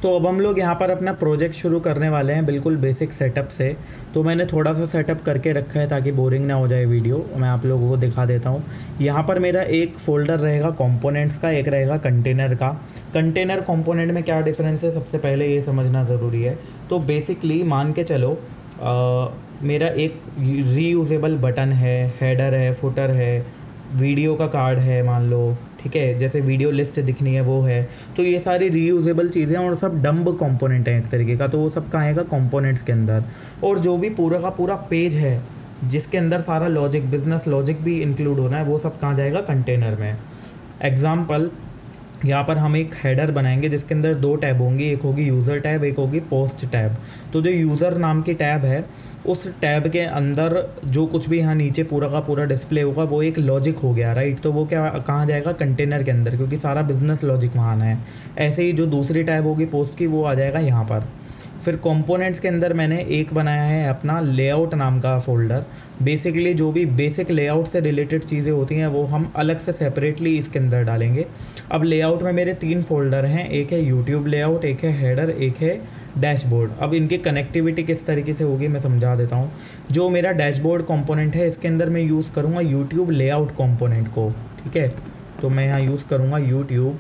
तो अब हम लोग यहाँ पर अपना प्रोजेक्ट शुरू करने वाले हैं बिल्कुल बेसिक सेटअप से। तो मैंने थोड़ा सा सेटअप करके रखा है ताकि बोरिंग ना हो जाए वीडियो। मैं आप लोगों को दिखा देता हूँ। यहाँ पर मेरा एक फ़ोल्डर रहेगा कंपोनेंट्स का, एक रहेगा कंटेनर का। कंटेनर कंपोनेंट में क्या डिफरेंस है सबसे पहले ये समझना ज़रूरी है। तो बेसिकली मान के चलो मेरा एक रीयूजेबल बटन है, हेडर है, फुटर है, वीडियो का कार्ड है मान लो, ठीक है, जैसे वीडियो लिस्ट दिखनी है वो है। तो ये सारी रीयूजेबल चीज़ें और सब डम्ब कंपोनेंट हैं एक तरीके का। तो वो सब कहाँ आएगा? कंपोनेंट्स के अंदर। और जो भी पूरा का पूरा पेज है जिसके अंदर सारा लॉजिक, बिजनेस लॉजिक भी इंक्लूड होना है, वो सब कहाँ जाएगा? कंटेनर में। एग्जाम्पल, यहाँ पर हम एक हेडर बनाएंगे जिसके अंदर 2 टैब होंगी, एक होगी यूज़र टैब, एक होगी पोस्ट टैब। तो जो यूज़र नाम की टैब है उस टैब के अंदर जो कुछ भी यहाँ नीचे पूरा का पूरा डिस्प्ले होगा वो एक लॉजिक हो गया, राइट। तो वो क्या कहाँ जाएगा? कंटेनर के अंदर, क्योंकि सारा बिजनेस लॉजिक वहाँ है। ऐसे ही जो दूसरी टैब होगी पोस्ट की, वो आ जाएगा यहाँ पर। फिर कंपोनेंट्स के अंदर मैंने एक बनाया है अपना लेआउट नाम का फ़ोल्डर। बेसिकली जो भी बेसिक लेआउट से रिलेटेड चीज़ें होती हैं वो हम अलग से सेपरेटली इसके अंदर डालेंगे। अब लेआउट में मेरे 3 फ़ोल्डर हैं, एक है यूट्यूब लेआउट, एक है हेडर, एक है डैशबोर्ड। अब इनकी कनेक्टिविटी किस तरीके से होगी मैं समझा देता हूँ। जो मेरा डैशबोर्ड कंपोनेंट है इसके अंदर मैं यूज़ करूँगा यूट्यूब लेआउट कंपोनेंट को, ठीक है। तो मैं यहाँ यूज़ करूँगा यूट्यूब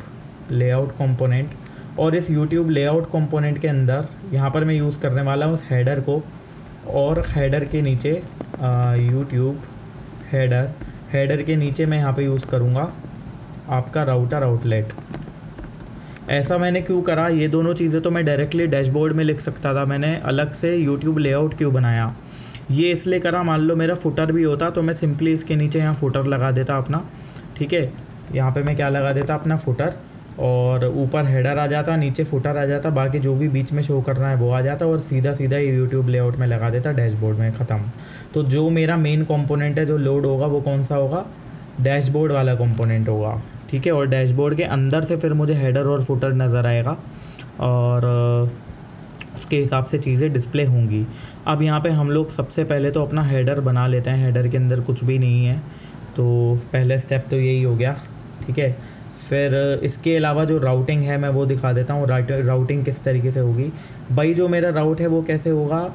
लेआउट कंपोनेंट। और इस यूट्यूब लेआउट कंपोनेंट के अंदर यहाँ पर मैं यूज़ करने वाला हूँ उस हेडर को, और हेडर के नीचे यूट्यूब हेडर के नीचे मैं यहाँ पे यूज़ करूँगा आपका राउटर आउटलेट। ऐसा मैंने क्यों करा? ये दोनों चीज़ें तो मैं डायरेक्टली डैशबोर्ड में लिख सकता था, मैंने अलग से यूट्यूब लेआउट क्यों बनाया? ये इसलिए करा, मान लो मेरा फुटर भी होता तो मैं सिंपली इसके नीचे यहाँ फुटर लगा देता अपना, ठीक है। यहाँ पे मैं क्या लगा देता? अपना फुटर, और ऊपर हेडर आ जाता, नीचे फुटर आ जाता, बाकी जो भी बीच में शो करना है वो आ जाता, और सीधा सीधा ये यूट्यूब लेआउट में लगा देता डैशबोर्ड में, ख़त्म। तो जो मेरा मेन कंपोनेंट है जो लोड होगा वो कौन सा होगा? डैशबोर्ड वाला कंपोनेंट होगा, ठीक है। और डैशबोर्ड के अंदर से फिर मुझे हेडर और फुटर नज़र आएगा, और उसके हिसाब से चीज़ें डिस्प्ले होंगी। अब यहाँ पे हम लोग सबसे पहले तो अपना हेडर बना लेते हैं। हेडर के अंदर कुछ भी नहीं है, तो पहले स्टेप तो यही हो गया, ठीक है। फिर इसके अलावा जो राउटिंग है मैं वो दिखा देता हूँ। राउटिंग किस तरीके से होगी भाई? जो मेरा राउट है वो कैसे होगा?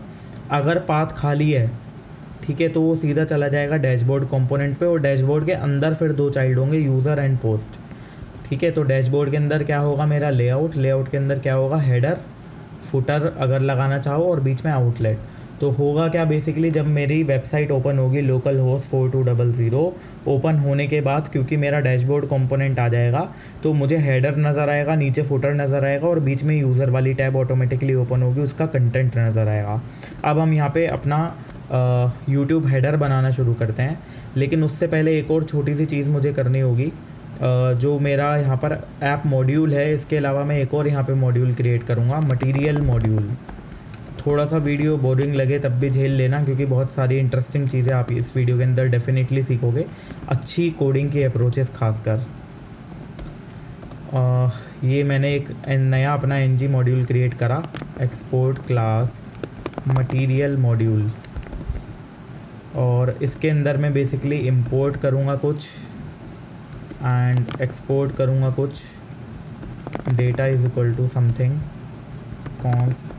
अगर पाथ खाली है, ठीक है, तो वो सीधा चला जाएगा डैशबोर्ड कंपोनेंट पे, और डैशबोर्ड के अंदर फिर 2 चाइल्ड होंगे, यूज़र एंड पोस्ट, ठीक है। तो डैशबोर्ड के अंदर क्या होगा? मेरा लेआउट, लेआउट के अंदर क्या होगा? हेडर, फुटर अगर लगाना चाहो, और बीच में आउटलेट। तो होगा क्या बेसिकली, जब मेरी वेबसाइट ओपन होगी लोकल होस्ट 4200 ओपन होने के बाद, क्योंकि मेरा डैशबोर्ड कंपोनेंट आ जाएगा, तो मुझे हेडर नज़र आएगा, नीचे फुटर नज़र आएगा, और बीच में यूज़र वाली टैब ऑटोमेटिकली ओपन होगी, उसका कंटेंट नज़र आएगा। अब हम यहाँ पे अपना यूट्यूब हेडर बनाना शुरू करते हैं, लेकिन उससे पहले एक और छोटी सी चीज़ मुझे करनी होगी। जो मेरा यहाँ पर ऐप मॉड्यूल है, इसके अलावा मैं एक और यहाँ पे मॉड्यूल क्रिएट करूँगा, मटेरियल मॉड्यूल। थोड़ा सा वीडियो बोरिंग लगे तब भी झेल लेना, क्योंकि बहुत सारी इंटरेस्टिंग चीज़ें आप इस वीडियो के अंदर डेफिनेटली सीखोगे, अच्छी कोडिंग की अप्रोचेस खासकर। ये मैंने एक नया अपना एनजी मॉड्यूल क्रिएट करा, एक्सपोर्ट क्लास मटेरियल मॉड्यूल, और इसके अंदर मैं बेसिकली इंपोर्ट करूँगा कुछ एंड एक्सपोर्ट करूँगा कुछ। Data is equal to something const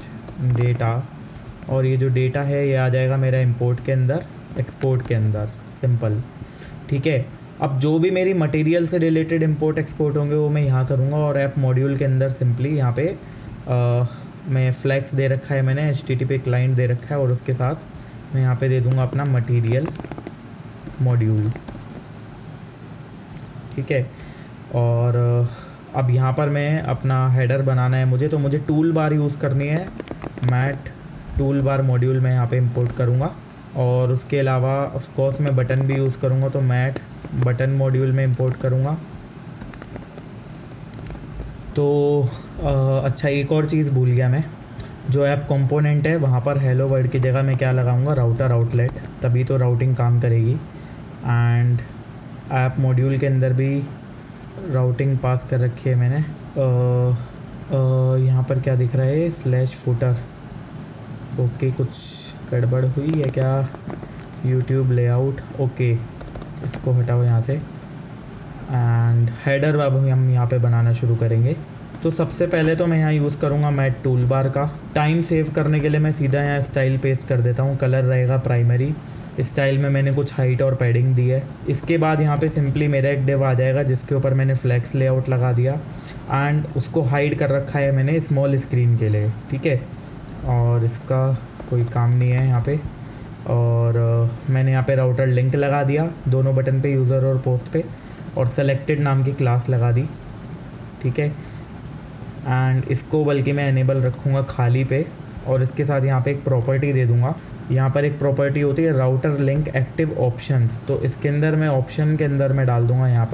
data, और ये जो डेटा है ये आ जाएगा मेरा इंपोर्ट के अंदर, एक्सपोर्ट के अंदर, सिंपल, ठीक है। अब जो भी मेरी मटेरियल से रिलेटेड इंपोर्ट एक्सपोर्ट होंगे वो मैं यहाँ करूँगा, और ऐप मॉड्यूल के अंदर सिंपली यहाँ पे मैं फ्लैक्स दे रखा है, मैंने HTTP क्लाइंट दे रखा है, और उसके साथ मैं यहाँ पे दे दूँगा अपना मटेरियल मॉड्यूल, ठीक है। और अब यहाँ पर मैं अपना हेडर बनाना है मुझे, तो मुझे टूल बार यूज़ करनी है, मैट टूल बार मॉड्यूल मैं यहाँ पे इंपोर्ट करूँगा, और उसके अलावा ऑफ कोर्स मैं बटन भी यूज़ करूँगा, तो मैट बटन मॉड्यूल में इंपोर्ट करूँगा। तो अच्छा, एक और चीज़ भूल गया मैं, जो ऐप कंपोनेंट है वहाँ पर हेलो वर्ल्ड की जगह मैं क्या लगाऊंगा? राउटर आउटलेट, तभी तो राउटिंग काम करेगी। एंड ऐप मॉड्यूल के अंदर भी राउटिंग पास कर रखी है मैंने। यहाँ पर क्या दिख रहा है? स्लैश फुटर, ओके, कुछ गड़बड़ हुई है क्या? यूट्यूब लेआउट, ओके, इसको हटाओ यहाँ से। एंड हेडर अब हम यहाँ पे बनाना शुरू करेंगे। तो सबसे पहले तो मैं यहाँ यूज़ करूँगा मैट टूल बार का। टाइम सेव करने के लिए मैं सीधा यहाँ स्टाइल पेस्ट कर देता हूँ। कलर रहेगा प्राइमरी। स्टाइल में मैंने कुछ हाइट और पैडिंग दी है। इसके बाद यहाँ पे सिंपली मेरा एक डिव आ जाएगा जिसके ऊपर मैंने फ्लैक्स लेआउट लगा दिया एंड उसको हाइड कर रखा है मैंने स्मॉल स्क्रीन के लिए, ठीक है। और इसका कोई काम नहीं है यहाँ पे। और मैंने यहाँ पे राउटर लिंक लगा दिया दोनों बटन पे, यूज़र और पोस्ट पे, और सेलेक्टेड नाम की क्लास लगा दी, ठीक है। एंड इसको बल्कि मैं एनेबल रखूँगा खाली पे, और इसके साथ यहाँ पे एक प्रॉपर्टी दे दूँगा। यहाँ पर एक प्रॉपर्टी होती है राउटर लिंक एक्टिव ऑप्शंस, तो इसके अंदर मैं ऑप्शन के अंदर मैं डाल दूँगा यहाँ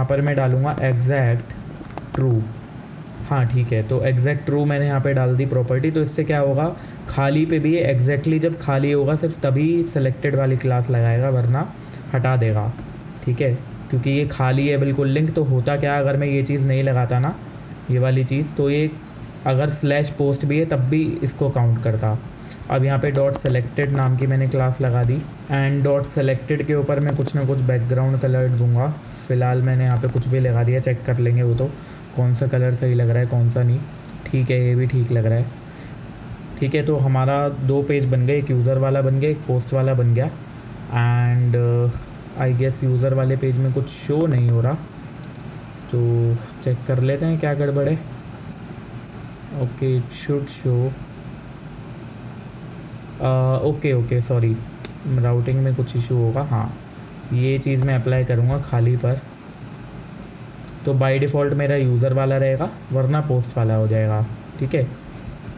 पर मैं डालूँगा एग्जैक्ट ट्रू। हाँ ठीक है, तो एग्जैक्ट ट्रू मैंने यहाँ पे डाल दी प्रॉपर्टी। तो इससे क्या होगा, खाली पे भी ये एग्जैक्टली जब खाली होगा सिर्फ तभी सेलेक्टेड वाली क्लास लगाएगा, वरना हटा देगा, ठीक है। क्योंकि ये खाली है बिल्कुल लिंक। तो होता क्या अगर मैं ये चीज़ नहीं लगाता ना, ये वाली चीज़, तो ये अगर स्लैश पोस्ट भी है तब भी इसको काउंट करता। अब यहाँ पे डॉट सेलेक्टेड नाम की मैंने क्लास लगा दी एंड डॉट सेलेक्टेड के ऊपर मैं कुछ ना कुछ बैकग्राउंड कलर दूंगा। फ़िलहाल मैंने यहाँ पे कुछ भी लगा दिया, चेक कर लेंगे वो तो कौन सा कलर सही लग रहा है कौन सा नहीं। ठीक है, ये भी ठीक लग रहा है, ठीक है। तो हमारा 2 पेज बन गए, एक यूज़र वाला बन गया, एक पोस्ट वाला बन गया। एंड आई गेस यूज़र वाले पेज में कुछ शो नहीं हो रहा, तो चेक कर लेते हैं क्या गड़बड़ है। Okay, it should show. Okay sorry, routing में कुछ इशू होगा। हाँ, ये चीज़ मैं अप्लाई करूँगा खाली पर, तो बाय डिफ़ॉल्ट मेरा यूज़र वाला रहेगा, वरना पोस्ट वाला हो जाएगा, ठीक है।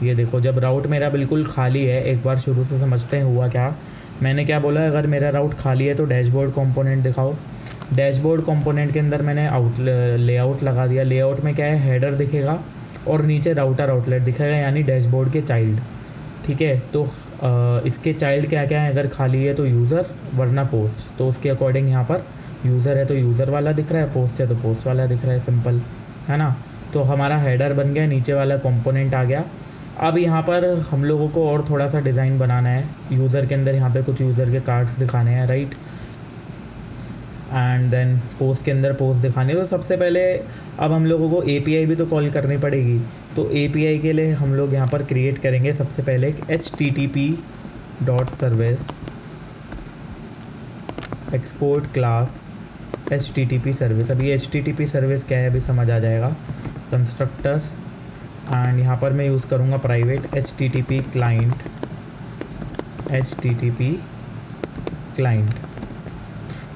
ये देखो, जब राउट मेरा बिल्कुल खाली है, एक बार शुरू से समझते हैं हुआ क्या। मैंने क्या बोला, अगर मेरा राउट खाली है तो डैशबोर्ड कंपोनेंट दिखाओ। डैशबोर्ड कंपोनेंट के अंदर मैंने लेआउट लगा दिया। लेआउट में क्या है, हेडर दिखेगा और नीचे राउटर आउटलेट दिखेगा, यानी डैशबोर्ड के चाइल्ड, ठीक है। तो इसके चाइल्ड क्या क्या है, अगर खाली है तो यूज़र, वरना पोस्ट। तो उसके अकॉर्डिंग यहाँ पर यूज़र है तो यूज़र वाला दिख रहा है, पोस्ट है तो पोस्ट वाला दिख रहा है, सिंपल है ना। तो हमारा हेडर बन गया, नीचे वाला कंपोनेंट आ गया। अब यहाँ पर हम लोगों को और थोड़ा सा डिज़ाइन बनाना है यूज़र के अंदर। यहाँ पे कुछ यूज़र के कार्ड्स दिखाने हैं, राइट। एंड देन पोस्ट के अंदर पोस्ट दिखाने। तो सबसे पहले अब हम लोगों को API भी तो कॉल करनी पड़ेगी। तो API के लिए हम लोग यहाँ पर क्रिएट करेंगे सबसे पहले एक http.service export class http service. अभी http सर्विस क्या है अभी समझ आ जाएगा। कंस्ट्रक्टर, एंड यहाँ पर मैं यूज़ करूँगा प्राइवेट http क्लाइंट।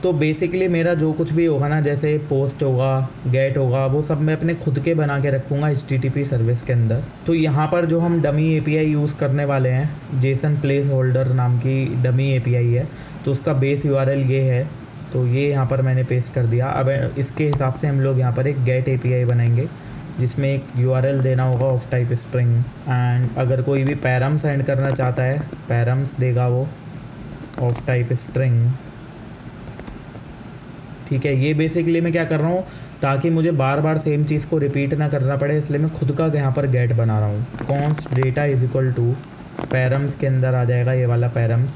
तो बेसिकली मेरा जो कुछ भी होगा ना, जैसे पोस्ट होगा, गेट होगा, वो सब मैं अपने खुद के बना के रखूँगा HTTP सर्विस के अंदर। तो यहाँ पर जो हम डमी API यूज़ करने वाले हैं, जेसन प्लेस होल्डर नाम की डमी API है, तो उसका बेस URL ये है। तो ये यहाँ पर मैंने पेस्ट कर दिया। अब इसके हिसाब से हम लोग यहाँ पर एक गेट API बनाएंगे जिसमें एक URL देना होगा ऑफ टाइप स्ट्रिंग। एंड अगर कोई भी पैरम सेंड करना चाहता है, पैरम्स देगा वो ऑफ टाइप स्ट्रिंग, ठीक है। ये बेसिकली मैं क्या कर रहा हूँ, ताकि मुझे बार बार सेम चीज़ को रिपीट ना करना पड़े, इसलिए मैं खुद का यहाँ पर गेट बना रहा हूँ। Const data is equal to params के अंदर आ जाएगा ये वाला पैरम्स,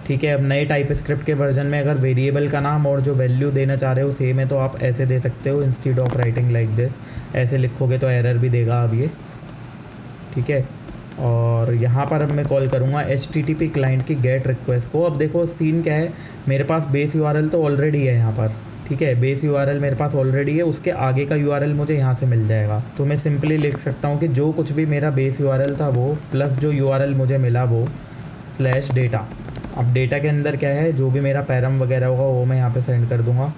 ठीक है। अब नए टाइप स्क्रिप्ट के वर्जन में अगर वेरिएबल का नाम और जो वैल्यू देना चाह रहे हो सेम है तो आप ऐसे दे सकते हो, instead of writing like this. ऐसे लिखोगे तो एरर भी देगा अब ये, ठीक है। और यहाँ पर अब मैं कॉल करूँगा HTTP क्लाइंट की गेट रिक्वेस्ट को। अब देखो सीन क्या है, मेरे पास बेस URL तो ऑलरेडी है यहाँ पर, ठीक है। बेस URL मेरे पास ऑलरेडी है, उसके आगे का URL मुझे यहाँ से मिल जाएगा। तो मैं सिंपली लिख सकता हूँ कि जो कुछ भी मेरा बेस URL था वो प्लस जो URL मुझे मिला वो /डेटा। अब डेटा के अंदर क्या है, जो भी मेरा पैरम वगैरह होगा वो मैं यहाँ पे सेंड कर दूँगा।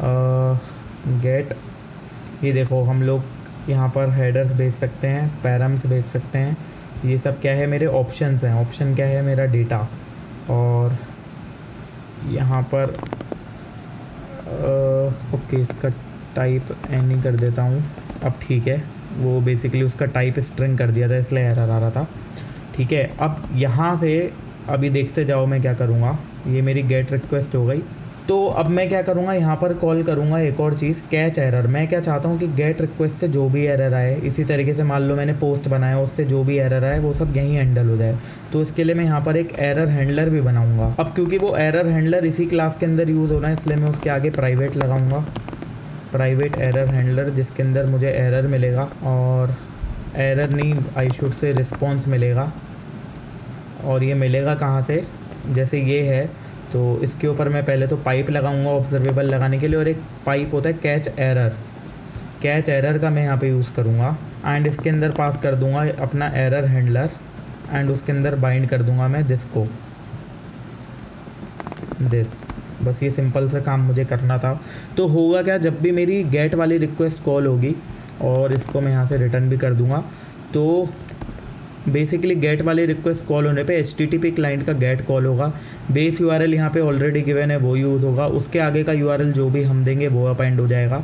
गेट, ये देखो हम लोग यहाँ पर हेडर्स भेज सकते हैं, पैरम्स भेज सकते हैं, ये सब क्या है मेरे ऑप्शंस हैं। ऑप्शन क्या है मेरा डेटा, और यहाँ पर ओके इसका टाइप एनी कर देता हूँ। अब ठीक है, वो बेसिकली उसका टाइप स्ट्रिंग कर दिया था इसलिए एरर आ रहा था, ठीक है। अब यहाँ से अभी देखते जाओ मैं क्या करूँगा। ये मेरी गेट रिक्वेस्ट हो गई, तो अब मैं क्या करूँगा, यहाँ पर कॉल करूँगा एक और चीज़, कैच एरर। मैं क्या चाहता हूँ कि गेट रिक्वेस्ट से जो भी एरर आए, इसी तरीके से मान लो मैंने पोस्ट बनाया, उससे जो भी एरर आए वो सब यहीं हैंडल हो जाए। तो इसके लिए मैं यहाँ पर एक एरर हैंडलर भी बनाऊँगा। अब क्योंकि वो एरर हैंडलर इसी क्लास के अंदर यूज़ होना है, इसलिए मैं उसके आगे प्राइवेट लगाऊँगा, प्राइवेट एरर हैंडलर, जिसके अंदर मुझे एरर मिलेगा, और एरर नहीं, आई शुड से रिस्पॉन्स मिलेगा। और ये मिलेगा कहाँ से, जैसे ये है तो इसके ऊपर मैं पहले तो पाइप लगाऊंगा ऑब्जर्वेबल लगाने के लिए, और एक पाइप होता है कैच एरर, कैच एरर का मैं यहाँ पे यूज़ करूँगा। एंड इसके अंदर पास कर दूँगा अपना एरर हैंडलर, एंड उसके अंदर बाइंड कर दूँगा मैं दिस को, दिस। बस ये सिंपल सा काम मुझे करना था। तो होगा क्या, जब भी मेरी गेट वाली रिक्वेस्ट कॉल होगी, और इसको मैं यहाँ से रिटर्न भी कर दूँगा, तो बेसिकली गेट वाली रिक्वेस्ट कॉल होने पे HTTP क्लाइंट का गेट कॉल होगा, बेस URL यहाँ पे ऑलरेडी गिवन है वो यूज़ होगा, उसके आगे का URL जो भी हम देंगे वो अपेंड हो जाएगा,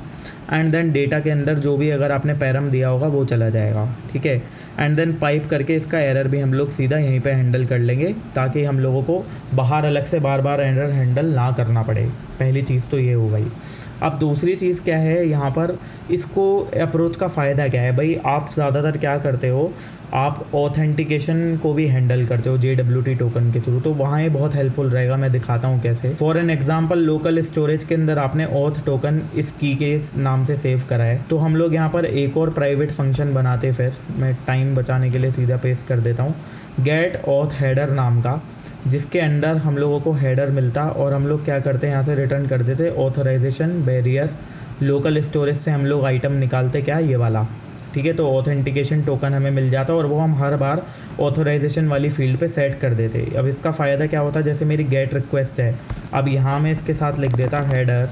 एंड देन डेटा के अंदर जो भी अगर आपने पैरम दिया होगा वो चला जाएगा, ठीक है। एंड देन पाइप करके इसका एरर भी हम लोग सीधा यहीं पे हैंडल कर लेंगे, ताकि हम लोगों को बाहर अलग से बार बार एरर हैंडल ना करना पड़े। पहली चीज़ तो ये हो गई। अब दूसरी चीज़ क्या है, यहाँ पर इसको अप्रोच का फ़ायदा क्या है भाई, आप ज़्यादातर क्या करते हो, आप ऑथेंटिकेशन को भी हैंडल करते हो JWT टोकन के थ्रू, तो वहाँ ये बहुत हेल्पफुल रहेगा। मैं दिखाता हूँ कैसे। For an example, local storage के अंदर आपने ऑथ टोकन इस की के नाम से सेव करा है, तो हम लोग यहाँ पर एक और प्राइवेट फंक्शन बनाते, फिर मैं टाइम बचाने के लिए सीधा पेस्ट कर देता हूँ, गेट ऑथ हेडर नाम का, जिसके अंदर हम लोगों को हेडर मिलता, और हम लोग क्या करते हैं यहाँ से रिटर्न कर देते ऑथराइजेशन बैरियर। लोकल स्टोरेज से हम लोग आइटम निकालते क्या, ये वाला, ठीक है। तो ऑथेंटिकेशन टोकन हमें मिल जाता, और वो हम हर बार ऑथराइजेशन वाली फील्ड पे सेट कर देते। अब इसका फ़ायदा क्या होता है, जैसे मेरी गेट रिक्वेस्ट है, अब यहाँ मैं इसके साथ लिख देता हेडर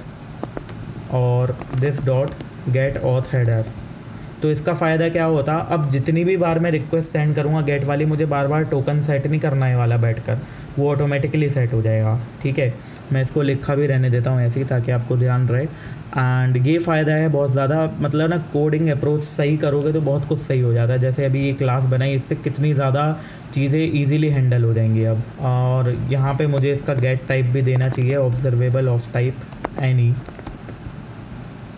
और this dot gate auth header. तो इसका फ़ायदा क्या होता, अब जितनी भी बार मैं रिक्वेस्ट सेंड करूँगा गेट वाली, मुझे बार बार टोकन सेट नहीं करना है वाला बैठकर, वो ऑटोमेटिकली सेट हो जाएगा, ठीक है। मैं इसको लिखा भी रहने देता हूँ ऐसे ही, ताकि आपको ध्यान रहे। एंड ये फ़ायदा है बहुत ज़्यादा, मतलब ना कोडिंग अप्रोच सही करोगे तो बहुत कुछ सही हो जाता है। जैसे अभी ये क्लास बनाई, इससे कितनी ज़्यादा चीज़ें इजीली हैंडल हो जाएंगी अब। और यहाँ पे मुझे इसका गेट टाइप भी देना चाहिए, ऑब्जर्वेबल ऑफ टाइप एनी,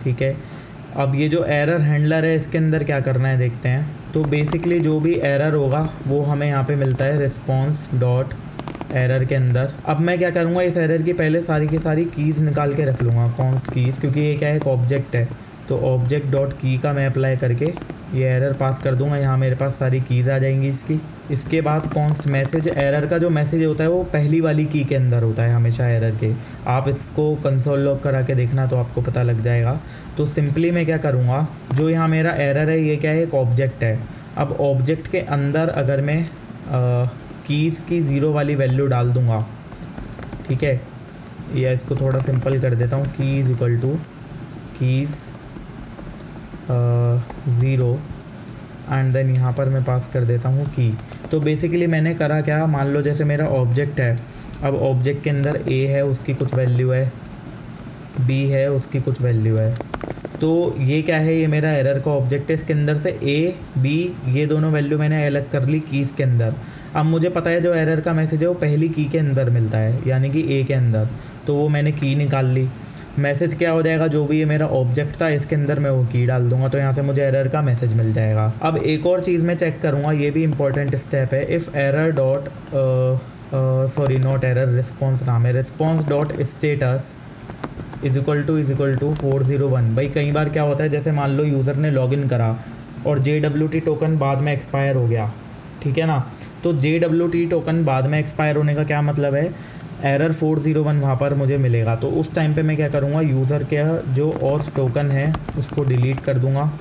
ठीक है। अब ये जो एरर हैंडलर है, इसके अंदर क्या करना है देखते हैं। तो बेसिकली जो भी एरर होगा वो हमें यहाँ पे मिलता है रिस्पॉन्स डॉट एरर के अंदर। अब मैं क्या करूँगा, इस एरर की पहले सारी की सारी कीज़ निकाल के रख लूँगा, कॉन्स्ट कीज़, क्योंकि ये क्या है, एक ऑब्जेक्ट है। तो ऑब्जेक्ट डॉट की का मैं अप्लाई करके ये एरर पास कर दूँगा, यहाँ मेरे पास सारी कीज़ आ जाएंगी इसकी। इसके बाद कॉन्स्ट मैसेज, एरर का जो मैसेज होता है वो पहली वाली की के अंदर होता है हमेशा एरर के। आप इसको कंसोल लॉग करा के देखना तो आपको पता लग जाएगा। तो सिंपली मैं क्या करूँगा, जो यहाँ मेरा एरर है ये क्या है, एक ऑब्जेक्ट है। अब ऑब्जेक्ट के अंदर अगर मैं कीज़ की 0 वाली वैल्यू डाल दूँगा, ठीक है, या इसको थोड़ा सिंपल कर देता हूँ, keys equal to keys 0, and then यहाँ पर मैं पास कर देता हूँ की। तो बेसिकली मैंने करा क्या, मान लो जैसे मेरा ऑब्जेक्ट है, अब ऑब्जेक्ट के अंदर A है, उसकी कुछ वैल्यू है, B है, उसकी कुछ वैल्यू है। तो ये क्या है, ये मेरा एरर का ऑब्जेक्ट है, इसके अंदर से A, B ये दोनों वैल्यू मैंने अलग कर ली कीज़ के अंदर। अब मुझे पता है जो एरर का मैसेज है वो पहली की के अंदर मिलता है, यानी कि A के अंदर, तो वो मैंने की निकाल ली। मैसेज क्या हो जाएगा, जो भी ये मेरा ऑब्जेक्ट था इसके अंदर मैं वो की डाल दूंगा, तो यहाँ से मुझे एरर का मैसेज मिल जाएगा। अब एक और चीज़ मैं चेक करूँगा, ये भी इंपॉर्टेंट स्टेप है, if error dot sorry not error, response नाम है, response dot status is equal to 401। भाई कई बार क्या होता है, जैसे मान लो यूज़र ने लॉगिन करा और JWT टोकन बाद में एक्सपायर हो गया, ठीक है ना। तो JWT टोकन बाद में एक्सपायर होने का क्या मतलब है, एरर 401 वहाँ पर मुझे मिलेगा। तो उस टाइम पे मैं क्या करूँगा, यूज़र के जो ऑथ टोकन है उसको डिलीट कर दूँगा,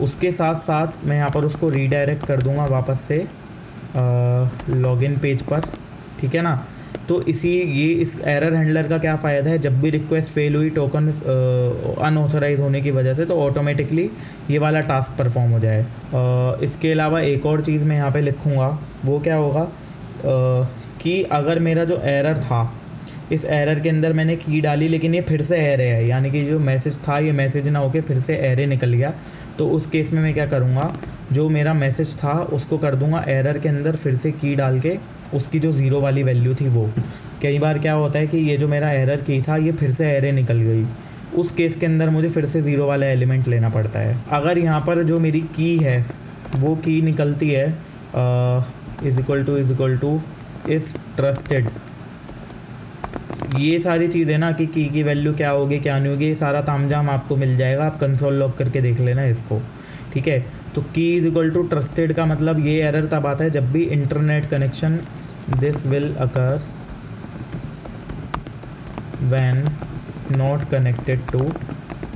उसके साथ साथ मैं यहाँ पर उसको रीडायरेक्ट कर दूँगा वापस से लॉगिन पेज पर, ठीक है ना। तो इस एरर हैंडलर का क्या फ़ायदा है, जब भी रिक्वेस्ट फेल हुई टोकन अनऑथराइज होने की वजह से, तो ऑटोमेटिकली ये वाला टास्क परफॉर्म हो जाए। इसके अलावा एक और चीज़ मैं यहाँ पे लिखूँगा, वो क्या होगा कि अगर मेरा जो एरर था, इस एरर के अंदर मैंने की डाली लेकिन ये फिर से एरे है, यानी कि जो मैसेज था ये मैसेज ना होके फिर से एरे निकल गया, तो उस केस में मैं क्या करूँगा, जो मेरा मैसेज था उसको कर दूँगा एरर के अंदर फिर से की डाल के उसकी जो 0 वाली वैल्यू थी वो। कई बार क्या होता है कि ये जो मेरा एरर की था ये फिर से एरे निकल गई, उस केस के अंदर मुझे फिर से 0 वाला एलिमेंट लेना पड़ता है। अगर यहाँ पर जो मेरी की है वो की निकलती है इज इक्वल टू इस ट्रस्टेड, ये सारी चीज़ें ना कि की वैल्यू क्या होगी क्या नहीं होगी, ये सारा तामझाम आपको मिल जाएगा, आप कंसोल लॉग करके देख लेना इसको, ठीक है। तो की इज इक्वल टू ट्रस्टेड का मतलब ये एरर तब आता है जब भी internet connection this will occur when not connected to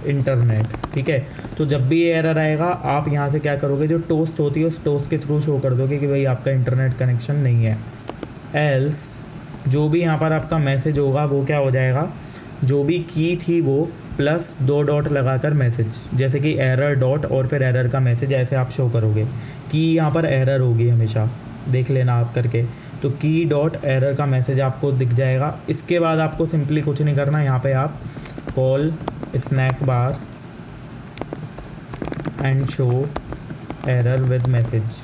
internet, ठीक है। तो जब भी ये एरर आएगा आप यहाँ से क्या करोगे, जो टोस्ट होती है उस टोस्ट के थ्रू शो कर दोगे कि भाई आपका इंटरनेट कनेक्शन नहीं है। एल्स जो भी यहाँ पर आपका मैसेज होगा वो क्या हो जाएगा, जो भी की थी वो प्लस 2 डॉट लगाकर मैसेज, जैसे कि एरर डॉट और फिर एरर का मैसेज, ऐसे आप शो करोगे कि यहाँ पर एरर होगी, हमेशा देख लेना आप करके। तो की डॉट एरर का मैसेज आपको दिख जाएगा। इसके बाद आपको सिंपली कुछ नहीं करना, यहाँ पे आप call snack bar and show error with message,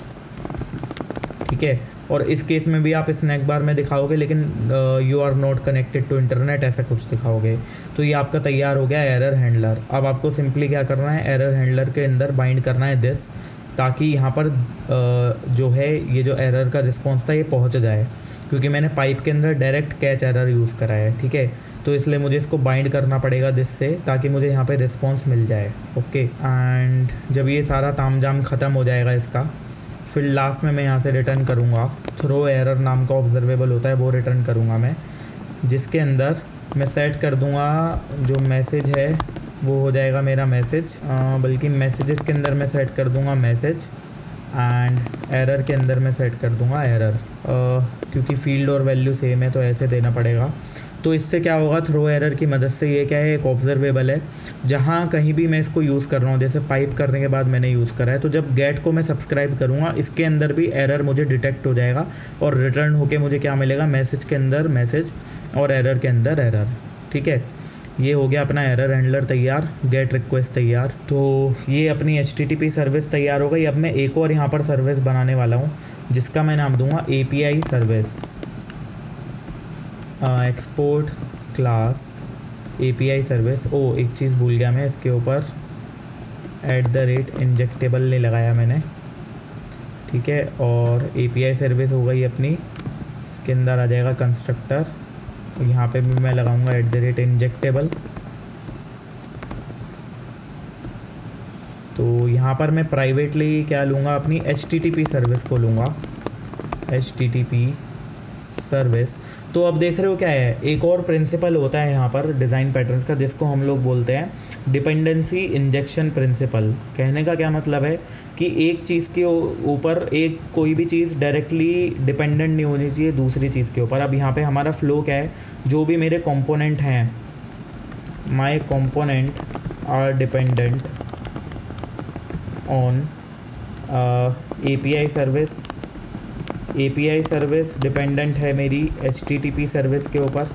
ठीक है। और इस केस में भी आप स्नैक बार में दिखाओगे लेकिन you are not connected to internet ऐसा कुछ दिखाओगे। तो ये आपका तैयार हो गया एरर हैंडलर। अब आपको सिंपली क्या करना है, एरर हैंडलर के अंदर बाइंड करना है दिस, ताकि यहाँ पर जो है ये जो एरर का रिस्पॉन्स था ये पहुँच जाए, क्योंकि मैंने पाइप के अंदर डायरेक्ट कैच एरर यूज़ करा है, ठीक है। तो इसलिए मुझे इसको बाइंड करना पड़ेगा दिस से, ताकि मुझे यहाँ पे रिस्पॉन्स मिल जाए, ओके। एंड जब ये सारा तामझाम ख़त्म हो जाएगा इसका, फिर लास्ट में मैं यहाँ से रिटर्न करूँगा थ्रो एरर नाम का ऑब्जर्वेबल होता है, वो रिटर्न करूँगा मैं, जिसके अंदर मैं सेट कर दूँगा जो मैसेज है वो हो जाएगा मेरा मैसेज, बल्कि मैसेजेस के अंदर मैं सेट कर दूँगा मैसेज, एंड एरर के अंदर मैं सेट कर दूँगा एरर, क्योंकि फील्ड और वैल्यू सेम है तो ऐसे देना पड़ेगा। तो इससे क्या होगा, थ्रो एरर की मदद से, ये क्या है, एक ऑब्जर्वेबल है, जहाँ कहीं भी मैं इसको यूज़ कर रहा हूँ, जैसे पाइप करने के बाद मैंने यूज़ करा है, तो जब गेट को मैं सब्सक्राइब करूँगा इसके अंदर भी एरर मुझे डिटेक्ट हो जाएगा और रिटर्न होके मुझे क्या मिलेगा, मैसेज के अंदर मैसेज और एरर के अंदर एरर, ठीक है। ये हो गया अपना एरर हैंडलर तैयार, गेट रिक्वेस्ट तैयार। तो ये अपनी HTTP सर्विस तैयार हो गई। अब मैं एक और यहाँ पर सर्विस बनाने वाला हूँ जिसका मैं नाम दूँगा API service, export class API service. एक चीज़ भूल गया मैं, इसके ऊपर @इंजेक्टेबल नहीं लगाया मैंने, ठीक है। और API सर्विस हो गई अपनी, इसके अंदर आ जाएगा कंस्ट्रक्टर, यहाँ पे भी मैं लगाऊंगा @इंजेक्टेबल। तो यहाँ पर मैं प्राइवेटली क्या लूँगा, अपनी HTTP सर्विस को लूँगा, HTTP सर्विस। तो अब देख रहे हो क्या है, एक और प्रिंसिपल होता है यहाँ पर डिज़ाइन पैटर्न्स का, जिसको हम लोग बोलते हैं डिपेंडेंसी इंजेक्शन प्रिंसिपल। कहने का क्या मतलब है कि एक चीज़ के ऊपर एक कोई भी चीज़ डायरेक्टली डिपेंडेंट नहीं होनी चाहिए दूसरी चीज़ के ऊपर। अब यहाँ पे हमारा फ्लो क्या है, जो भी मेरे कंपोनेंट हैं, my component are dependent on API service, API service dependent है मेरी HTTP सर्विस के ऊपर,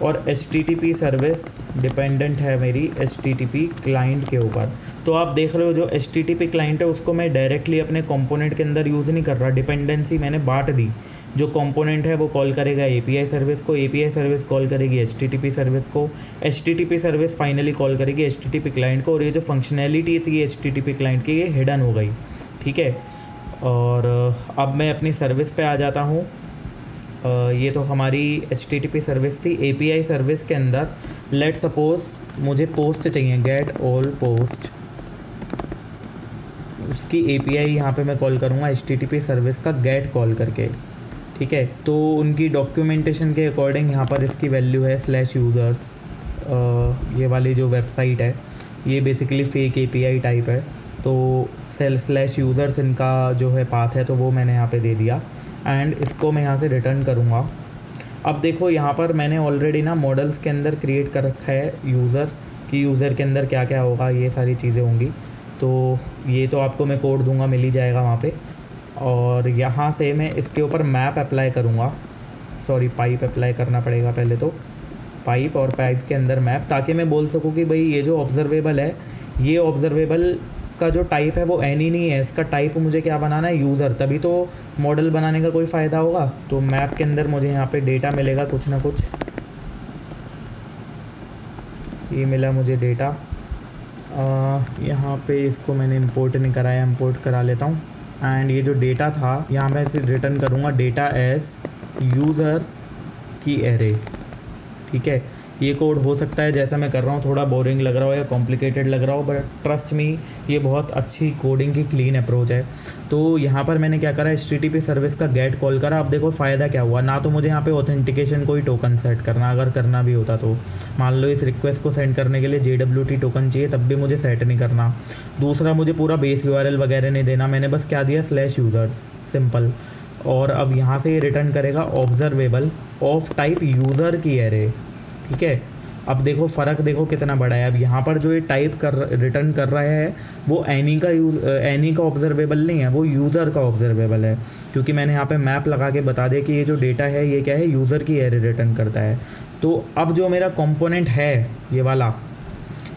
और HTTP सर्विस डिपेंडेंट है मेरी HTTP क्लाइंट के ऊपर। तो आप देख रहे हो जो HTTP क्लाइंट है उसको मैं डायरेक्टली अपने कंपोनेंट के अंदर यूज़ नहीं कर रहा, डिपेंडेंसी मैंने बांट दी। जो कंपोनेंट है वो कॉल करेगा API सर्विस को, API सर्विस कॉल करेगी HTTP सर्विस को, HTTP सर्विस फाइनली कॉल करेगी HTTP क्लाइंट को, और ये जो फंक्शनैलिटी थी HTTP क्लाइंट की ये हिडन हो गई, ठीक है। और अब मैं अपनी सर्विस पे आ जाता हूँ। ये तो हमारी HTTP सर्विस थी। API सर्विस के अंदर लेट सपोज मुझे पोस्ट चाहिए, गेट ऑल पोस्ट, उसकी API यहाँ पे मैं कॉल करूँगा HTTP सर्विस का गेट कॉल करके, ठीक है। तो उनकी डॉक्यूमेंटेशन के अकॉर्डिंग यहाँ पर इसकी वैल्यू है /users। ये वाली जो वेबसाइट है ये बेसिकली फेक API टाइप है, तो /users इनका जो है पाथ है, तो वो मैंने यहाँ पे दे दिया, एंड इसको मैं यहाँ से रिटर्न करूँगा। अब देखो यहाँ पर मैंने ऑलरेडी ना मॉडल्स के अंदर क्रिएट कर रखा है यूज़र, कि यूज़र के अंदर क्या क्या होगा, ये सारी चीज़ें होंगी। तो ये तो आपको मैं कोड दूंगा, मिल ही जाएगा वहाँ पे। और यहाँ से मैं इसके ऊपर मैप अप्लाई करूँगा, सॉरी पाइप अप्लाई करना पड़ेगा पहले, तो पाइप और पाइप के अंदर मैप, ताकि मैं बोल सकूँ कि भाई ये जो ऑब्जर्वेबल है ये ऑब्जर्वेबल का जो टाइप है वो एनी नहीं है, इसका टाइप मुझे क्या बनाना है, यूज़र, तभी तो मॉडल बनाने का कोई फ़ायदा होगा। तो मैप के अंदर मुझे यहाँ पे डेटा मिलेगा कुछ ना कुछ, ये मिला मुझे डेटा। यहाँ पे इसको मैंने इंपोर्ट नहीं कराया, इंपोर्ट करा लेता हूँ। एंड ये जो डेटा था यहाँ मैं इसे रिटर्न करूँगा डेटा एज यूज़र की एरे। ठीक है, ये कोड हो सकता है जैसा मैं कर रहा हूँ थोड़ा बोरिंग लग रहा हो या कॉम्प्लिकेटेड लग रहा हो, बट ट्रस्ट मी ये बहुत अच्छी कोडिंग की क्लीन अप्रोच है। तो यहाँ पर मैंने क्या करा, HTTP सर्विस का गेट कॉल करा। अब देखो फ़ायदा क्या हुआ, ना तो मुझे यहाँ पे ऑथेंटिकेशन कोई टोकन सेट करना, अगर करना भी होता तो मान लो इस रिक्वेस्ट को सेंड करने के लिए JWT टोकन चाहिए, तब भी मुझे सेट नहीं करना। दूसरा, मुझे पूरा बेस URL वगैरह नहीं देना, मैंने बस क्या दिया /users, सिंपल। और अब यहाँ से ये रिटर्न करेगा ऑब्जर्वेबल ऑफ टाइप यूज़र की एरे। ठीक है, अब देखो फ़र्क देखो कितना बड़ा है। अब यहाँ पर जो ये टाइप कर रिटर्न कर रहा है वो एनी का ऑब्जर्वेबल नहीं है, वो यूज़र का ऑब्जर्वेबल है, क्योंकि मैंने यहाँ पे मैप लगा के बता दिया कि ये जो डेटा है ये क्या है, यूज़र की एरे रिटर्न करता है। तो अब जो मेरा कंपोनेंट है ये वाला,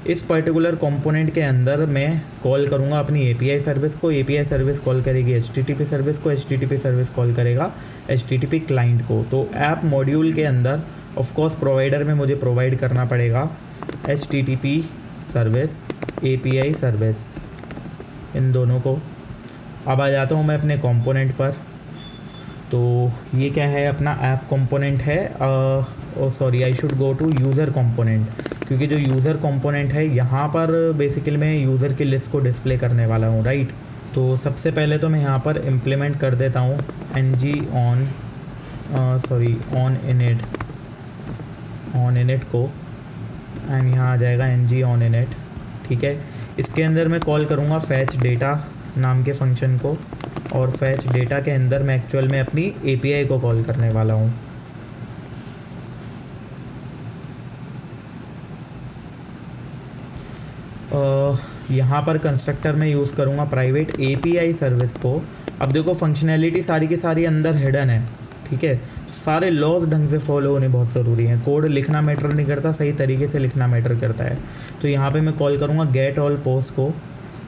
इस पर्टिकुलर कंपोनेंट के अंदर मैं कॉल करूँगा अपनी API सर्विस को, API सर्विस कॉल करेगी HTTP सर्विस को, HTTP सर्विस कॉल करेगा HTTP क्लाइंट को। तो ऐप मॉड्यूल के अंदर ऑफ कोर्स प्रोवाइडर में मुझे प्रोवाइड करना पड़ेगा HTTP सर्विस, API सर्विस, इन दोनों को। अब आ जाता हूँ मैं अपने कंपोनेंट पर। तो ये क्या है, अपना ऐप कंपोनेंट है, sorry I should go to user component, क्योंकि जो यूज़र कंपोनेंट है यहाँ पर बेसिकली मैं यूज़र की लिस्ट को डिस्प्ले करने वाला हूँ, राइट। तो सबसे पहले तो मैं यहाँ पर इम्प्लीमेंट कर देता हूँ ऑन इनिट को, एंड यहाँ आ जाएगा ng ऑन इनिट। ठीक है, इसके अंदर मैं कॉल करूँगा फैच डेटा नाम के फंक्शन को, और फैच डेटा के अंदर मैं एक्चुअल में अपनी API को कॉल करने वाला हूँ। यहाँ पर कंस्ट्रक्टर में यूज़ करूँगा प्राइवेट API सर्विस को। अब देखो फंक्शनैलिटी सारी की सारी अंदर हिडन है। ठीक है, तो सारे लॉज ढंग से फॉलो होने बहुत ज़रूरी हैं। कोड लिखना मैटर नहीं करता, सही तरीके से लिखना मैटर करता है। तो यहाँ पे मैं कॉल करूँगा गेट ऑल पोस्ट को,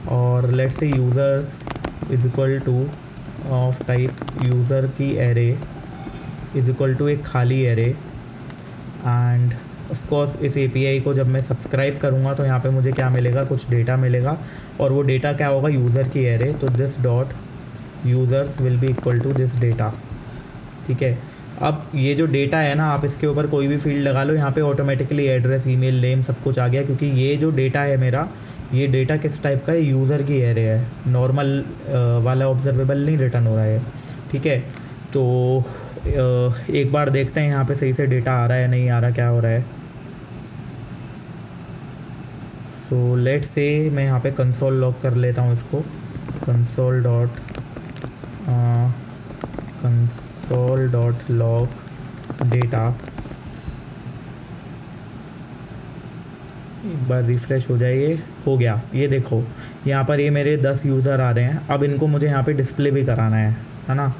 और let's say users is equal two of type user की एरे इज इक्वल टू एक खाली एरे। एंड ऑफ कोर्स इस API को जब मैं सब्सक्राइब करूँगा तो यहाँ पे मुझे क्या मिलेगा, कुछ डेटा मिलेगा, और वो डेटा क्या होगा, यूज़र की एरे। तो this dot users will be equal to this data. ठीक है, अब ये जो डेटा है ना, आप इसके ऊपर कोई भी फील्ड लगा लो, यहाँ पे ऑटोमेटिकली एड्रेस, ईमेल, नेम सब कुछ आ गया, क्योंकि ये जो डेटा है मेरा, ये डेटा किस टाइप का है, यूज़र की एरे है, नॉर्मल वाला ऑब्जर्वेबल नहीं रिटर्न हो रहा है। ठीक है, तो एक बार देखते हैं यहाँ पे सही से डेटा आ रहा है नहीं आ रहा, क्या हो रहा है। सो लेट्स से मैं यहाँ पे कंसोल लॉग कर लेता हूँ इसको, कंसोल डॉट लॉग डेटा। एक बार रिफ़्रेश हो जाए, ये हो गया। ये देखो यहाँ पर ये मेरे 10 यूज़र आ रहे हैं। अब इनको मुझे यहाँ पे डिस्प्ले भी कराना है ना।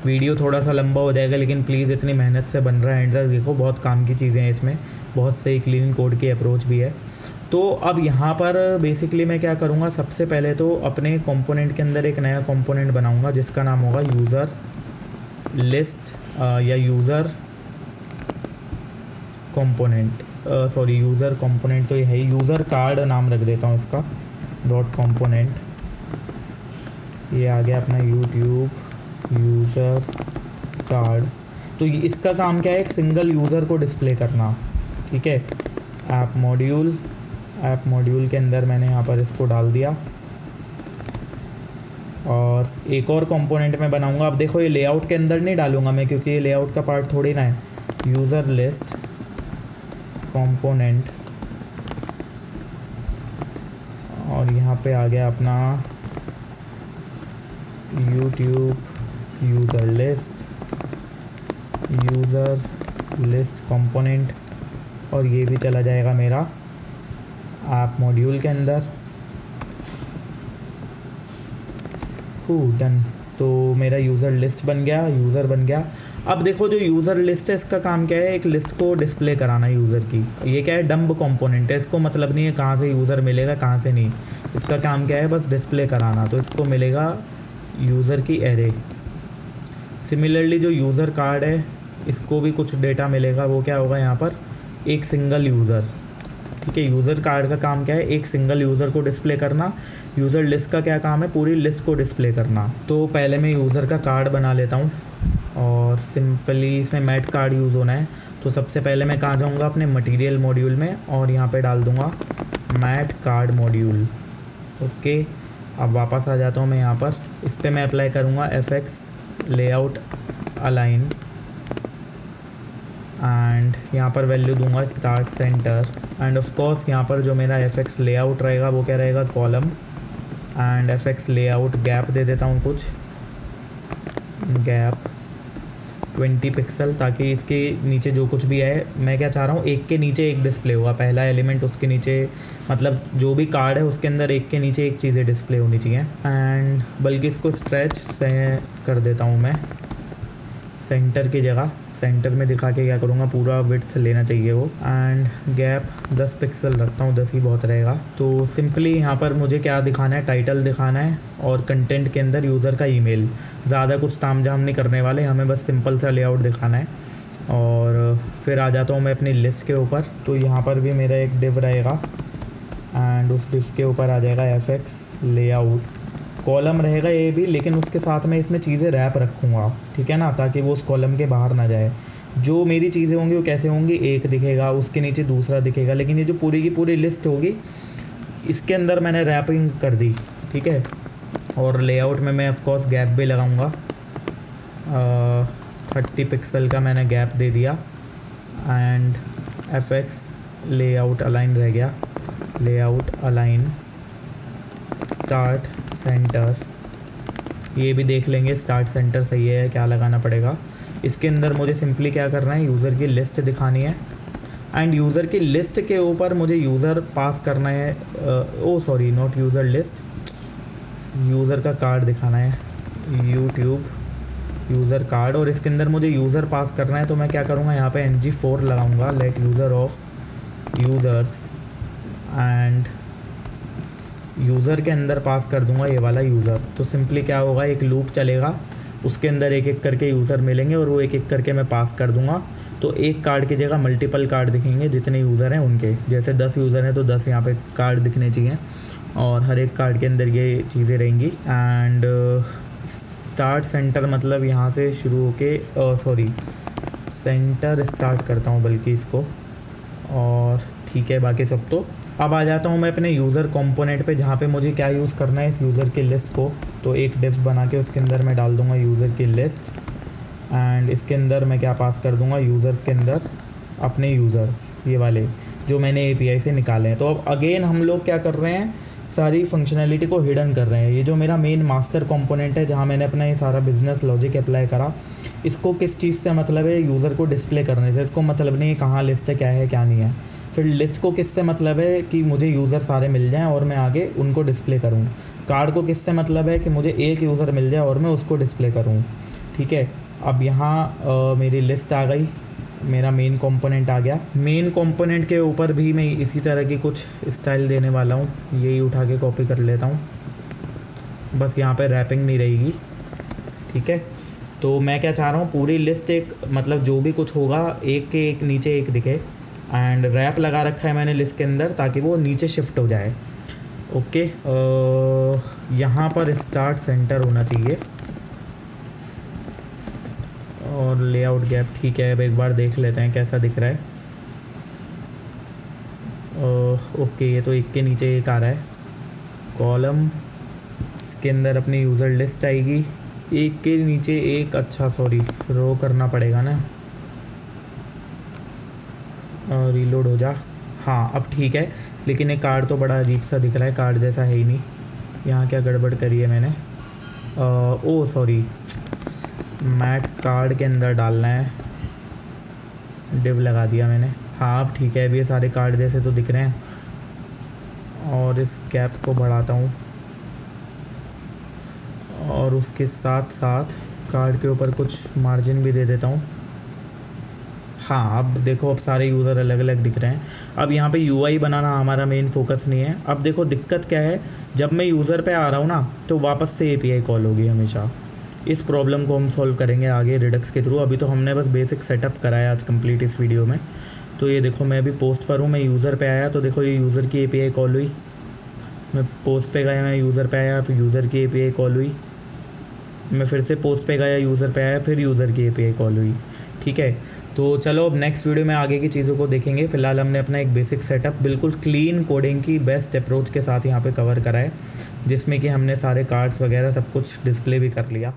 वीडियो थोड़ा सा लंबा हो जाएगा, लेकिन प्लीज़ इतनी मेहनत से बन रहा है, एंड तक देखो, बहुत काम की चीज़ें हैं इसमें, बहुत सही क्लीन कोड की अप्रोच भी है। तो अब यहाँ पर बेसिकली मैं क्या करूँगा, सबसे पहले तो अपने कंपोनेंट के अंदर एक नया कंपोनेंट बनाऊँगा जिसका नाम होगा यूज़र लिस्ट या user component, sorry user component तो ये है, यूज़र कार्ड नाम रख देता हूँ इसका, डॉट कंपोनेंट। ये आ गया अपना यूट्यूब यूज़र कार्ड। तो इसका काम क्या है, एक सिंगल यूज़र को डिस्प्ले करना। ठीक है, ऐप मॉड्यूल के अंदर मैंने यहाँ पर इसको डाल दिया, और एक और कंपोनेंट में बनाऊंगा। अब देखो ये लेआउट के अंदर नहीं डालूंगा मैं, क्योंकि ये लेआउट का पार्ट थोड़ी ना है। यूज़र लिस्ट कंपोनेंट, और यहाँ पे आ गया अपना यूट्यूब यूज़र लिस्ट कंपोनेंट, और ये भी चला जाएगा मेरा ऐप मॉड्यूल के अंदर। डन। तो मेरा यूज़र लिस्ट बन गया, यूज़र बन गया। अब देखो जो यूज़र लिस्ट है इसका काम क्या है, एक लिस्ट को डिस्प्ले कराना यूज़र की। ये क्या है, डम्ब कंपोनेंट है, इसको मतलब नहीं है कहाँ से यूज़र मिलेगा कहाँ से नहीं, इसका काम क्या है बस डिस्प्ले कराना। तो इसको मिलेगा यूज़र की एरे। सिमिलरली जो यूज़र कार्ड है इसको भी कुछ डेटा मिलेगा, वो क्या होगा यहाँ पर, एक सिंगल यूज़र। ठीक है, यूज़र कार्ड का काम क्या है, एक सिंगल यूज़र को डिस्प्ले करना। यूज़र लिस्ट का क्या काम है, पूरी लिस्ट को डिस्प्ले करना। तो पहले मैं यूज़र का कार्ड बना लेता हूँ और सिंपली इसमें मैट कार्ड यूज़ होना है। तो सबसे पहले मैं कहाँ जाऊँगा, अपने मटेरियल मॉड्यूल में, और यहाँ पे डाल दूँगा मैट कार्ड मॉड्यूल। ओके, अब वापस आ जाता हूँ मैं यहाँ पर। इस पर मैं अप्लाई करूँगा FX लेआउट अलाइन, एंड यहाँ पर वैल्यू दूंगा start centre, end of course यहाँ पर जो मेरा FX लेआउट रहेगा वो क्या रहेगा, column, and FX layout gap दे देता हूँ, कुछ गैप 20 पिक्सल, ताकि इसके नीचे जो कुछ भी है, मैं क्या चाह रहा हूँ, एक के नीचे एक डिस्प्ले होगा, पहला एलिमेंट उसके नीचे, मतलब जो भी कार्ड है उसके अंदर एक के नीचे एक चीज़ें डिस्प्ले होनी चाहिए। एंड बल्कि इसको स्ट्रेच से कर देता हूँ मैं, सेंटर की जगह सेंटर में दिखा के क्या करूँगा, पूरा विड्थ लेना चाहिए वो, एंड गैप 10 पिक्सल रखता हूँ, 10 ही बहुत रहेगा। तो सिंपली यहाँ पर मुझे क्या दिखाना है, टाइटल दिखाना है, और कंटेंट के अंदर यूज़र का ईमेल। ज़्यादा कुछ तामझाम नहीं करने वाले, हमें बस सिंपल सा लेआउट दिखाना है। और फिर आ जाता हूँ मैं अपनी लिस्ट के ऊपर। तो यहाँ पर भी मेरा एक डिव रहेगा, एंड उस डिव के ऊपर आ जाएगा FX लेआउट, कॉलम रहेगा ये भी, लेकिन उसके साथ में इसमें चीज़ें रैप रखूँगा, ठीक है ना, ताकि वो उस कॉलम के बाहर ना जाए। जो मेरी चीज़ें होंगी वो कैसे होंगी, एक दिखेगा, उसके नीचे दूसरा दिखेगा, लेकिन ये जो पूरी की पूरी लिस्ट होगी इसके अंदर मैंने रैपिंग कर दी। ठीक है, और लेआउट में मैं ऑफकोर्स गैप भी लगाऊंगा, 30 पिक्सल का मैंने गैप दे दिया, एंड FX लेआउट अलाइन रह गया, लेआउट अलाइन स्टार्ट सेंटर, ये भी देख लेंगे स्टार्ट सेंटर सही है, क्या लगाना पड़ेगा। इसके अंदर मुझे सिंपली क्या करना है, यूज़र की लिस्ट दिखानी है, एंड यूज़र की लिस्ट के ऊपर मुझे यूज़र पास करना है, oh sorry not user list, user का कार्ड दिखाना है, यूट्यूब यूज़र कार्ड, और इसके अंदर मुझे यूज़र पास करना है। तो मैं क्या करूँगा, यहाँ पे ng4 लगाऊंगा, let user of users, and user के अंदर पास कर दूंगा ये वाला यूज़र। तो सिंपली क्या होगा, एक लूप चलेगा, उसके अंदर एक एक करके यूज़र मिलेंगे और वो एक एक करके मैं पास कर दूंगा। तो एक कार्ड की जगह मल्टीपल कार्ड दिखेंगे, जितने यूज़र हैं उनके, जैसे 10 यूज़र हैं तो 10 यहाँ पे कार्ड दिखने चाहिए, और हर एक कार्ड के अंदर ये चीज़ें रहेंगी। एंड स्टार्ट सेंटर मतलब यहाँ से शुरू होके, सॉरी सेंटर स्टार्ट करता हूँ बल्कि इसको, और ठीक है बाकी सब। तो अब आ जाता हूँ मैं अपने यूज़र कंपोनेंट पे, जहाँ पे मुझे क्या यूज़ करना है, इस यूज़र की लिस्ट को। तो एक डिव बना के उसके अंदर मैं डाल दूँगा यूज़र की लिस्ट, एंड इसके अंदर मैं क्या पास कर दूँगा, यूज़र्स के अंदर अपने यूज़र्स, ये वाले जो मैंने API से निकाले हैं। तो अब अगेन हम लोग क्या कर रहे हैं, सारी फंक्शनैलिटी को हिडन कर रहे हैं। ये जो मेरा मेन मास्टर कंपोनेंट है, जहाँ मैंने अपना ये सारा बिजनेस लॉजिक अप्लाई करा, इसको किस चीज़ से मतलब है, यूज़र को डिस्प्ले करने से। इसको मतलब नहीं है कहाँ लिस्ट है, क्या है क्या नहीं है। फिर लिस्ट को किससे मतलब है कि मुझे यूज़र सारे मिल जाएं और मैं आगे उनको डिस्प्ले करूं। कार्ड को किससे मतलब है कि मुझे एक यूज़र मिल जाए और मैं उसको डिस्प्ले करूं। ठीक है, अब यहाँ मेरी लिस्ट आ गई, मेरा मेन कंपोनेंट आ गया। मेन कंपोनेंट के ऊपर भी मैं इसी तरह की कुछ स्टाइल देने वाला हूँ, यही उठा के कॉपी कर लेता हूँ, बस यहाँ पे रैपिंग नहीं रहेगी। ठीक है, तो मैं क्या चाह रहा हूँ, पूरी लिस्ट एक मतलब जो भी कुछ होगा एक के एक नीचे एक दिखे, एंड रैप लगा रखा है मैंने लिस्ट के अंदर ताकि वो नीचे शिफ्ट हो जाए। ओके, यहाँ पर स्टार्ट सेंटर होना चाहिए और लेआउट गैप ठीक है। अब एक बार देख लेते हैं कैसा दिख रहा है। ओके, ये तो एक के नीचे एक आ रहा है कॉलम, इसके अंदर अपनी यूज़र लिस्ट आएगी, एक के नीचे एक। अच्छा सॉरी, रो करना पड़ेगा ना, रीलोड हो जा। हाँ अब ठीक है, लेकिन ये कार्ड तो बड़ा अजीब सा दिख रहा है, कार्ड जैसा है ही नहीं। यहाँ क्या गड़बड़ करी है मैंने, ओ सॉरी, मैट कार्ड के अंदर डालना है, डिव लगा दिया मैंने। हाँ अब ठीक है, अब ये सारे कार्ड जैसे तो दिख रहे हैं, और इस गैप को बढ़ाता हूँ, और उसके साथ साथ कार्ड के ऊपर कुछ मार्जिन भी दे देता हूँ। हाँ, अब देखो अब सारे यूज़र अलग अलग दिख रहे हैं। अब यहाँ पे यूआई बनाना हमारा मेन फोकस नहीं है। अब देखो दिक्कत क्या है, जब मैं यूज़र पे आ रहा हूँ ना तो वापस से एपीआई कॉल होगी हमेशा। इस प्रॉब्लम को हम सॉल्व करेंगे आगे रिडक्स के थ्रू। अभी तो हमने बस बेसिक सेटअप कराया आज कंप्लीट इस वीडियो में। तो ये देखो मैं अभी पोस्ट पर हूँ, मैं यूज़र पे आया तो देखो ये यूज़र की एपीआई कॉल हुई। मैं पोस्ट पे गया, मैं यूज़र पे आया, फिर यूज़र की एपीआई कॉल हुई। मैं फिर से पोस्ट पे गया, यूज़र पे आया, फिर यूज़र की एपीआई कॉल हुई। ठीक है, तो चलो अब नेक्स्ट वीडियो में आगे की चीज़ों को देखेंगे। फ़िलहाल हमने अपना एक बेसिक सेटअप बिल्कुल क्लीन कोडिंग की बेस्ट अप्रोच के साथ यहाँ पे कवर करा है, जिसमें कि हमने सारे कार्ड्स वगैरह सब कुछ डिस्प्ले भी कर लिया।